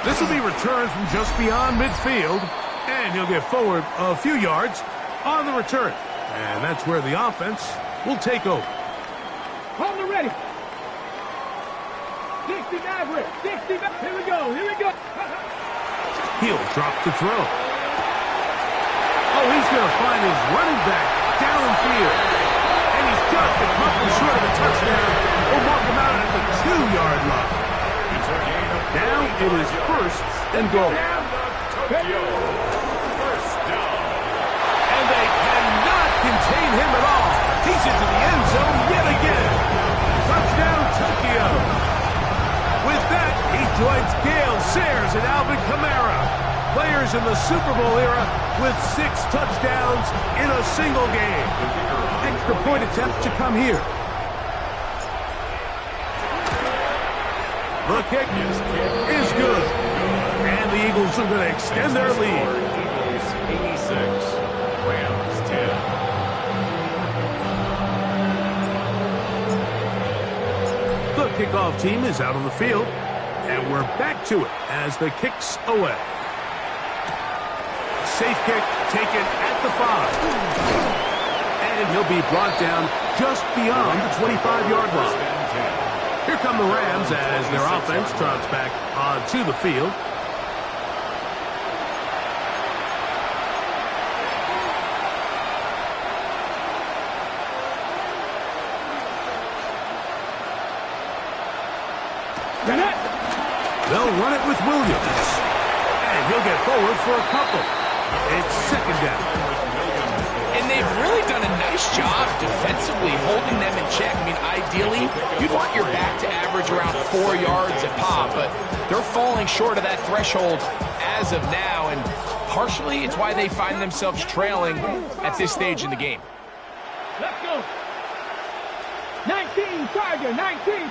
This will be returned from just beyond midfield, and he'll get forward a few yards on the return. And that's where the offense will take over. Hold it ready. 60 Maverick. 60 Maverick. Here we go. Here we go. He'll drop to throw. Oh, he's going to find his running back downfield. And he's just a couple short of a touchdown. We'll mark him out at the 2-yard line. Now it is 1st and goal. Contain him at all. He's into the end zone yet again. Touchdown, Tokyo. With that, he joins Gale Sayers and Alvin Kamara, players in the Super Bowl era with 6 touchdowns in a single game. Extra point attempt to come here. The kick is good. And the Eagles are going to extend their lead. 86, Rams 10. The kickoff team is out on the field, and we're back to it as the kick's away. Safe kick taken at the 5. And he'll be brought down just beyond the 25-yard line. Here come the Rams as their offense trots back onto the field. They'll run it with Williams. And he'll get forward for a couple. It's 2nd down. And they've really done a nice job defensively holding them in check. I mean, ideally, you'd want your back to average around 4 yards a pop, but they're falling short of that threshold as of now, and partially it's why they find themselves trailing at this stage in the game. Let's go. 19, Tiger, 19.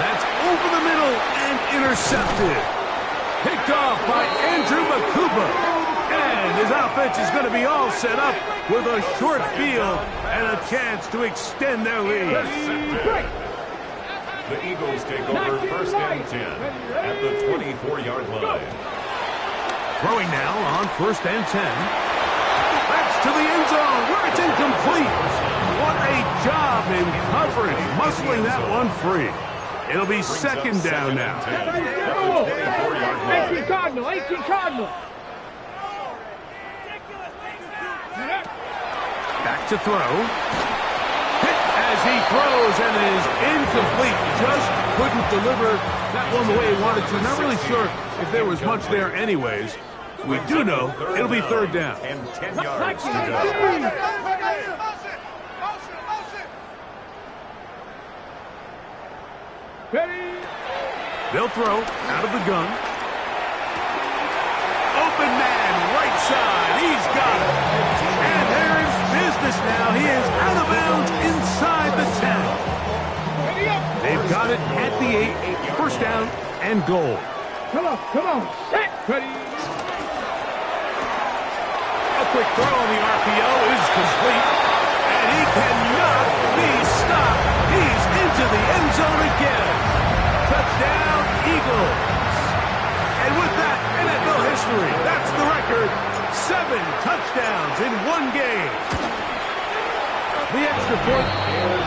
That's over the middle and intercepted. Picked off by Andrew Makuba. And his offense is going to be all set up with a short field and a chance to extend their lead. The Eagles take over 1st and 10 at the 24-yard line. Throwing now on 1st and 10. That's to the end zone where it's incomplete. What a job in coverage, muscling that one free. It'll be 2nd down now. 18 Cardinal, 18 Cardinal. Back to throw. Hit as he throws, and it is incomplete. Just couldn't deliver that one the way he wanted to. Not really sure if there was much there anyways. We do know it'll be 3rd down. And 10 yards to go. They'll throw out of the gun. Open man, right side. He's got it. And there is business now. He is out of bounds inside the 10. They've got it at the 8. 1st down and goal. Come on. Set. Ready. A quick throw on the RPO is complete. And he cannot be stopped. He's into the end zone again. Touchdown, Eagles. And with that, NFL history, that's the record. 7 touchdowns in one game. The extra point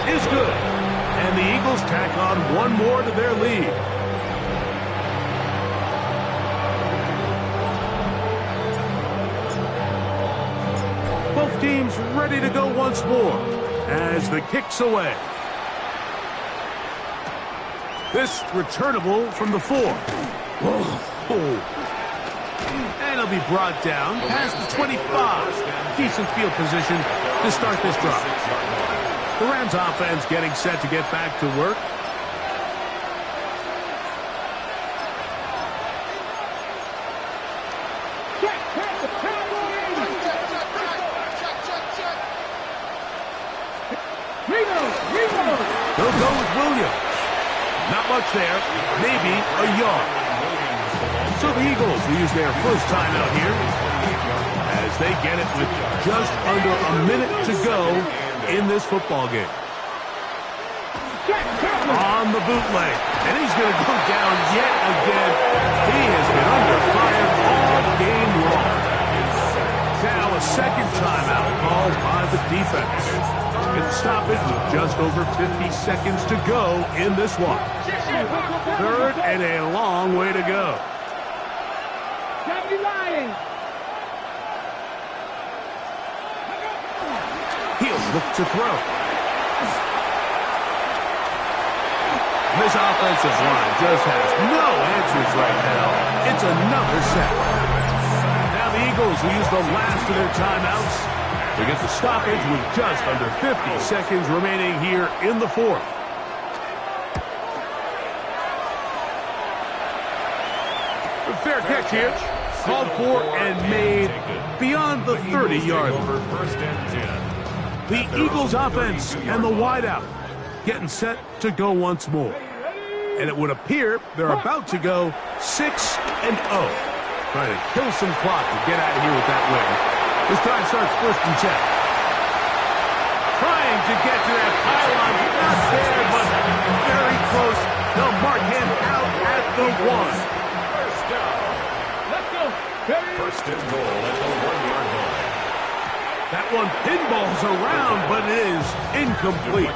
is good. And the Eagles tack on one more to their lead. Both teams ready to go once more as the kick's away. This returnable from the 4. And it'll be brought down past the 25. Decent field position to start this drive. The Rams offense getting set to get back to work. They'll go with Williams. Not much there, maybe a yard. So the Eagles will use their first timeout here as they get it with just under a minute to go in this football game. On the bootleg, and he's going to go down yet again. He has been under fire all game long. Now a 2nd timeout called by the defense. It stoppage with just over 50 seconds to go in this one. 3rd and a long way to go. He'll look to throw. This offensive line just has no answers right now. It's another sack. Now the Eagles will use the last of their timeouts to get the stoppage with just under 50 seconds remaining here in the 4th. A fair catch here. Called for and made beyond the 30-yard line. 1st and 10. The Eagles offense and the wideout getting set to go once more. And it would appear they're about to go 6-0. Trying to kill some clock to get out of here with that win. This drive starts 1st and 10. Trying to get to that pylon. Not there, but very close. They'll mark him out at the 1. Let's go. 1st and goal at the 1-yard line. That one pinballs around, but it is incomplete.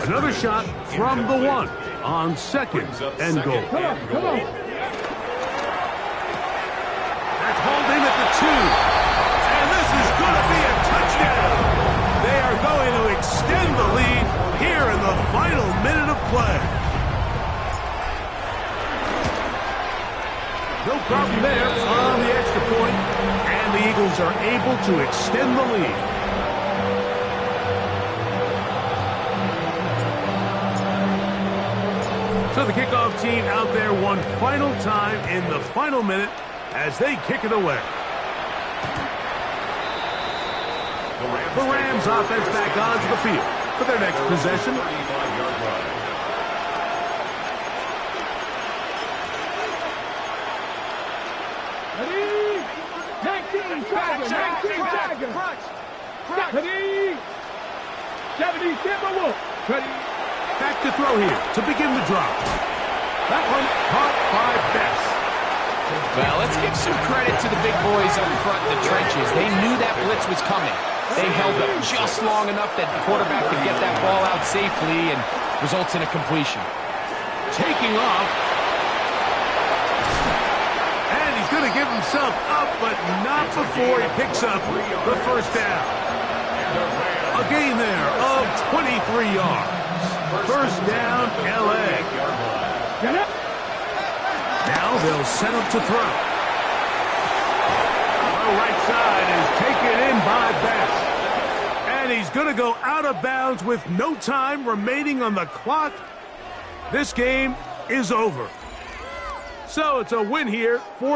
Another shot from the 1 on 2nd and goal. Come on. That's hauled in at the 2. And this is going to be a touchdown. They are going to extend the lead here in the final minute of play. No problem there on the extra point, and the Eagles are able to extend the lead. So the kickoff team out there one final time in the final minute as they kick it away. The Rams offense back onto the field for their next possession. Ready. 70 Timberwolves. Ready. Back to throw here to begin the drop. That one caught by Bess. Well, let's give some credit to the big boys up front in the trenches. They knew that blitz was coming. They held up just long enough that the quarterback could get that ball out safely and results in a completion. Taking off. And he's going to give himself up, but not before he picks up the first down. A gain there of 23 yards. First down, L.A. Now they'll set up to throw. The right side is taken in by Bess. And he's going to go out of bounds with no time remaining on the clock. This game is over. So it's a win here for